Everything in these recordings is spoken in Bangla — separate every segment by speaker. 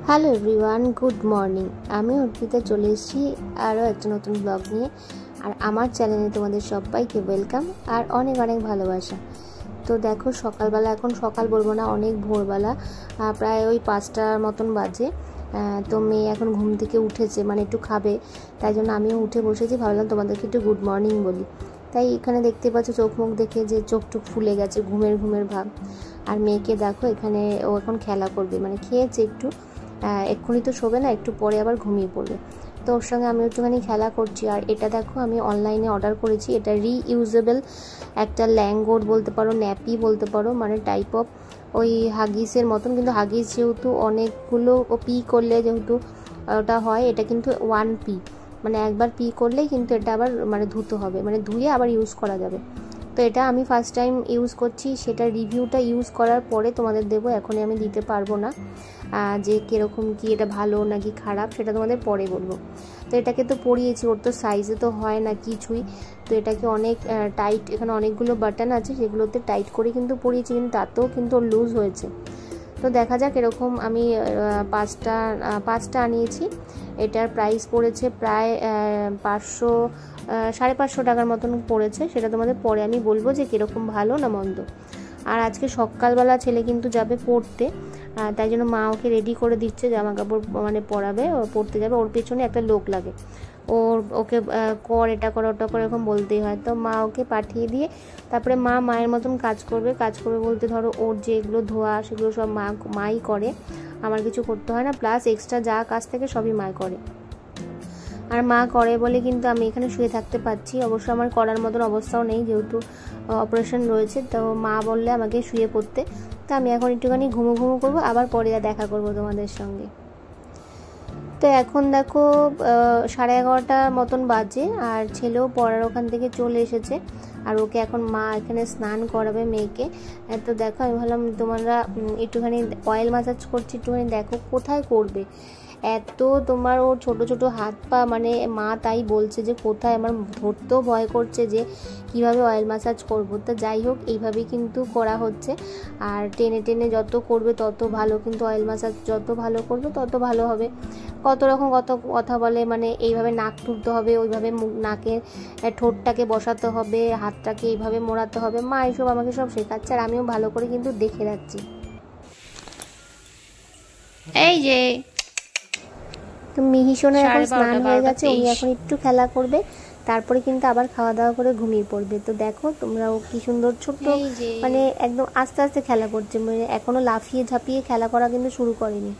Speaker 1: Hello everyone, good morning. আমি অর্পিতা চলে এসেছি আরও একটা নতুন ব্লগ নিয়ে। আর আমার চ্যানেলে তোমাদের সবাইকে ওয়েলকাম আর অনেক অনেক ভালোবাসা। তো দেখো সকালবেলা, এখন সকাল বলবো না, অনেক ভোরবেলা, প্রায় ওই 5টার মতন বাজে। তো মেয়ে এখন ঘুম থেকে উঠেছে, মানে একটু খাবে, তাই জন্য আমিও উঠে বসেছি। ভাবলাম তোমাদেরকে একটু গুড মর্নিং বলি। তাই এখানে দেখতে পাচ্ছ চোখ মুখ দেখে যে চোখ টুক ফুলে গেছে, ঘুমের ঘুমের ভাব। আর মেয়েকে দেখো এখানে, ও এখন খেলা করবে, মানে খেয়েছে একটু, এক্ষুনি তো শোবে না, একটু পরে আবার ঘুমিয়ে পড়বে। তো ওর সঙ্গে আমি একটুখানি খেলা করছি। আর এটা দেখো আমি অনলাইনে অর্ডার করেছি, এটা রিইউজেবল একটা ল্যাঙ্গোট বলতে পারো, ন্যাপি বলতে পারো, মানে টাইপ অফ ওই হাগিসের মতন, কিন্তু হাগিস যেহেতু অনেকগুলো পি করলে যেহেতু ওটা হয়, এটা কিন্তু 1 পি, মানে একবার পি করলেই কিন্তু এটা আবার মানে ধুতে হবে, মানে ধুয়ে আবার ইউজ করা যাবে। তো এটা আমি ফার্স্ট টাইম ইউজ করছি, সেটা রিভিউটা ইউজ করার পরে তোমাদের দেবো, এখনই আমি দিতে পারবো না। যে কীরকম কি এটা ভালো নাকি খারাপ সেটা তোমাদের পরে বলবো। তো এটাকে তো পরিয়েছি, ওর তো সাইজে তো হয় না কিছুই। তো এটাকে অনেক টাইট, এখানে অনেকগুলো বাটন আছে, সেগুলোতে টাইট করে কিন্তু পরিয়েছি, কিন্তু তাতেও কিন্তু ওর লুজ হয়েছে। তো দেখা যাক এরকম। আমি পাঁচটা আনিয়েছি। এটার প্রাইস পড়েছে প্রায় 500-550 টাকার মতন পড়েছে। সেটা তোমাদের পরে আমি বলবো যে কীরকম ভালো না মন্দ। আর আজকে সকালবেলা ছেলে কিন্তু যাবে পড়তে, তাই জন্য মা ওকে রেডি করে দিচ্ছে, জামা কাপড় মানে পরাবে, ও পড়তে যাবে। ওর পেছনে একটা লোক লাগে, ওকে কর, এটা কর, ওটা করে এরকম বলতেই হয়। তো মা ওকে পাঠিয়ে দিয়ে তারপরে মা মায়ের মতন কাজ করবে বলতে ধরো ওর যেগুলো ধোয়া সেগুলো সব মাই করে, আমার কিছু করতে হয় না। প্লাস এক্সট্রা যা কাজ থাকে সবই মা করে। আর মা করে বলে কিন্তু আমি এখানে শুয়ে থাকতে পারছি। অবশ্য আমার করার মতন অবস্থাও নেই, যেহেতু অপারেশন রয়েছে। তো মা বললে আমাকে শুয়ে পড়তে, তো আমি এখন একটুখানি ঘুমো করবো, আবার পরে দেখা করবো তোমাদের সঙ্গে। তো এখন দেখো 11:30 মতন বাজে, আর ছেলেও পড়ার ওখান থেকে চলে এসেছে। আর ওকে এখন মা এখানে স্নান করাবে মেয়েকে। তো দেখো আমি ভাবলাম তোমরা একটুখানি অয়েল ম্যাসাজ করছি, একটুখানি দেখো কোথায় করবে। এত তোমার ওর ছোট ছোট হাত পা, মানে মা তাই বলছে যে কোথায়, আমার ধরতেও ভয় করছে যে কিভাবে অয়েল ম্যাসাজ করবো। তো যাই হোক, এইভাবেই কিন্তু করা হচ্ছে। আর টেনে টেনে যত করবে তত ভালো, কিন্তু অয়েল ম্যাসাজ যত ভালো করবে তত ভালো হবে। কত রকম কত কথা বলে, মানে এইভাবে নাক তুলতে হবে, ওইভাবে নাকে ঠোঁটটাকে বসাতে হবে, হাতটাকে এইভাবে মোড়াতে হবে। মা এইসব আমাকে সব শেখাচ্ছে, আর আমিও ভালো করে কিন্তু দেখে রাখছি। এই যে তো মিহিসোনা এখন স্নান হয়ে গেছে, উনি এখন একটু খেলা করবে, তারপরে কিন্তু আবার খাওয়া দাওয়া করে ঘুমিয়ে পড়বে। তো দেখো তোমরাও কি সুন্দর ছোট্ট, মানে একদম আস্তে আস্তে খেলা করছে, মানে এখনো লাফিয়ে ঝাঁপিয়ে খেলা করা কিন্তু শুরু করেনি।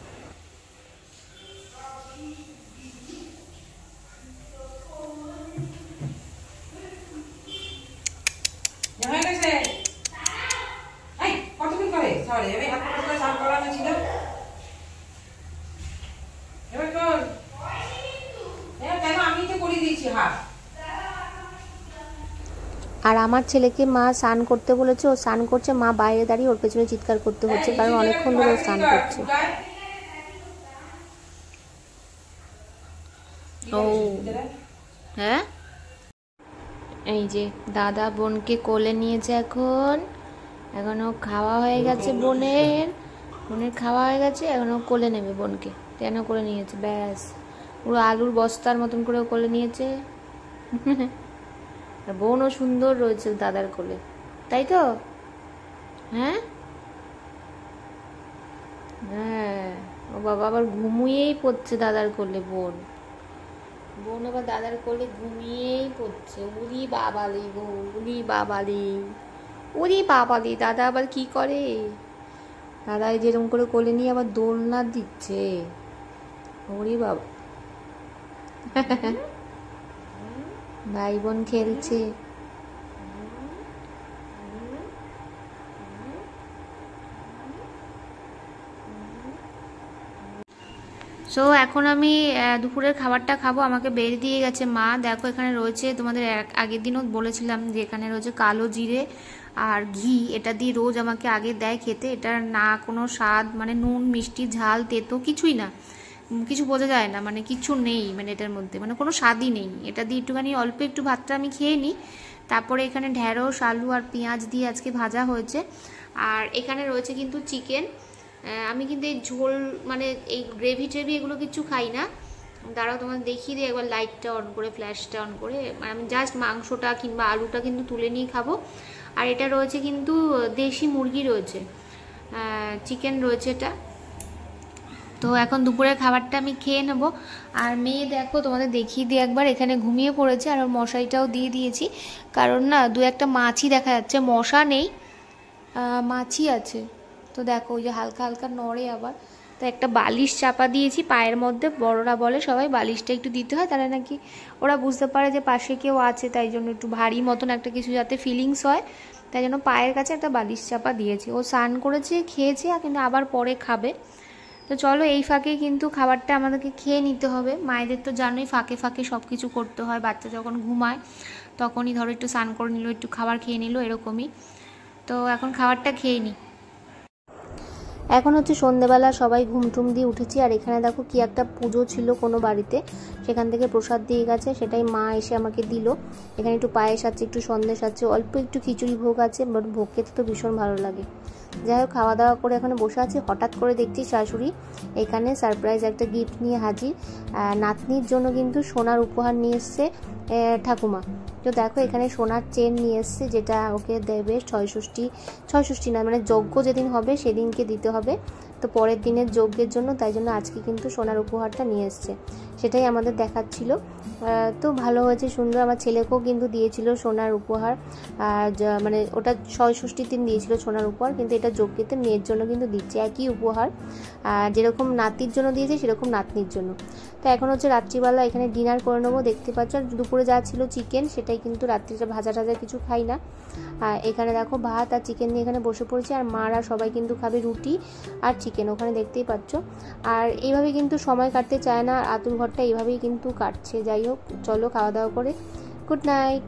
Speaker 1: আর আমার ছেলেকে মা স্নান করতে বলেছে, ও স্নান করছে, মা বাইরে দাঁড়িয়ে ওর পেছনে চিৎকার করতে হচ্ছে, কারণ অনেকক্ষণ ধরে ও স্নান করছে। ও হ্যাঁ, এই যে দাদা বোনকে কোলে নিয়েছে, এখন ও খাওয়া হয়ে গেছে, বোনের খাওয়া হয়ে গেছে, এখন ও কোলে নেবে বোনকে, কেন করে নিয়েছে, ব্যাস পুরো আলুর বস্তার মতন করে কোলে নিয়েছে। বোনও সুন্দর রয়েছে দাদার কোলে, তাই তো? হ্যাঁ হ্যাঁ, ও বাবা আবার ঘুমিয়েই পড়ছে দাদার কোলে, বোন আবার দাদার কোলে ঘুমিয়েই পড়ছে। উরি বাবালি গো, উরি বাবালি, দাদা আবার কি করে, দাদা যেরকম করে কোলে নিয়ে আবার দোলনা দিচ্ছে, ওরে বাবা। ভাই বোন খেলছে। সো এখন আমি দুপুরের খাবারটা খাবো, আমাকে বের দিয়ে গেছে মা। দেখো এখানে রয়েছে, তোমাদের আগের দিনও বলেছিলাম যে এখানে রয়েছে কালো জিরে আর ঘি, এটা দিয়ে রোজ আমাকে আগে দেয় খেতে। এটার না কোনো স্বাদ, মানে নুন মিষ্টি ঝাল তেতো কিছুই না, কিছু বোঝা যায় না, মানে কিছু নেই, মানে এটার মধ্যে মানে কোনো স্বাদই নেই। এটা দিয়ে একটুখানি অল্প একটু ভাতটা আমি খেয়ে নিই। তারপরে এখানে ঢেঁড়স আলু আর পেঁয়াজ দিয়ে আজকে ভাজা হয়েছে। আর এখানে রয়েছে কিন্তু চিকেন, আমি কিন্তু এই ঝোল মানে এই গ্রেভি টেভি এগুলো কিছু খাই না। দাঁড়াও তোমাদের দেখিয়ে দিই একবার, লাইটটা অন করে, ফ্ল্যাশটা অন করে। আমি জাস্ট মাংসটা কিংবা আলুটা কিন্তু তুলে নিয়ে খাবো। আর এটা রয়েছে কিন্তু দেশি মুরগি রয়েছে, চিকেন রয়েছে এটা। তো এখন দুপুরের খাবারটা আমি খেয়ে নেবো। আর মেয়ে দেখো তোমাদের দেখিয়ে দিই একবার, এখানে ঘুমিয়ে পড়েছে আর ওর মশারিটাও দিয়ে দিয়েছি, কারণ না দু একটা মাছি দেখা যাচ্ছে, মশা নেই মাছি আছে। তো দেখো ওই যে হালকা হালকা নড়ে আবার, তো একটা বালিশ চাপা দিয়েছি পায়ের মধ্যে। বড়রা বলে সবাই বালিশটা একটু দিতে হয়, তাহলে নাকি ওরা বুঝতে পারে যে পাশে কেউ আছে, তাই জন্য একটু ভারী মতন একটা কিছু যাতে ফিলিংস হয়, তাই জন্য পায়ের কাছে একটা বালিশ চাপা দিয়েছি। ও স্নান করেছে, খেয়েছে, কিন্তু আবার পরে খাবে। তো চলো এই ফাঁকে কিন্তু খাবারটা আমাদেরকে খেয়ে নিতে হবে। মায়েদের তো জানোই ফাঁকে ফাঁকে সব কিছু করতে হয়, বাচ্চা যখন ঘুমায় তখনই ধরো একটু স্নান করে নিল, একটু খাবার খেয়ে নিল, এরকমই। তো এখন খাবারটা খেয়ে নিই। এখন হচ্ছে সন্ধেবেলা, সবাই ঘুমটুম দিয়ে উঠেছি। আর এখানে দেখো কি একটা পুজো ছিল কোনো বাড়িতে, সেখান থেকে প্রসাদ দিয়ে গেছে, সেটাই মা এসে আমাকে দিল। এখানে একটু পায়েস আছে, একটু সন্দেশ আছে, অল্প একটু খিচুড়ি ভোগ আছে, বাট ভোগ খেতে তো ভীষণ ভালো লাগে। যাই হোক, খাওয়া দাওয়া করে এখানে বসে আছি। হঠাৎ করে দেখছি শাশুড়ি এখানে সারপ্রাইজ একটা গিফট নিয়ে হাজির। নাতনির জন্য কিন্তু সোনার উপহার নিয়ে এসছে ঠাকুমা। তো দেখো এখানে সোনার চেন নিয়ে এসছে, যেটা ওকে দেবে ছয়ষষ্ঠী না, মানে যজ্ঞ যেদিন হবে সেদিনকে দিতে হবে। তো পরের দিনের যজ্ঞের জন্য, তাই জন্য আজকে কিন্তু সোনার উপহারটা নিয়ে এসছে, সেটাই আমাদের দেখাচ্ছিল। তো ভালো হয়েছে, সুন্দর। আমার ছেলেকেও কিন্তু দিয়েছিল সোনার উপহার, মানে ওটা ছয়ষষ্ঠীর দিন দিয়েছিল সোনার উপহার, কিন্তু এটা যজ্ঞেতে মেয়ের জন্য কিন্তু দিচ্ছে একই উপহার, যেরকম নাতির জন্য দিয়েছে সেরকম নাতনির জন্য। তো এখন হচ্ছে রাত্রিবেলা এখানে ডিনার করে নেবো, দেখতে পাচ্ছ। আর দুপুরে যা ছিল চিকেন, সেটাই কিন্তু রাত্রিটা ভাজা টাজা কিছু খাই না। এখানে দেখো ভাত আর চিকেন নিয়ে এখানে বসে পড়েছি। আর মারা সবাই কিন্তু খাবে রুটি আর চিকেন, ওখানে দেখতেই পাচ্ছ। আর এইভাবে কিন্তু সময় কাটতে চায় না, আতুর ঘরটা এইভাবেই কিন্তু কাটছে। যাই হোক, চলো খাওয়া দাওয়া করে গুড নাইট।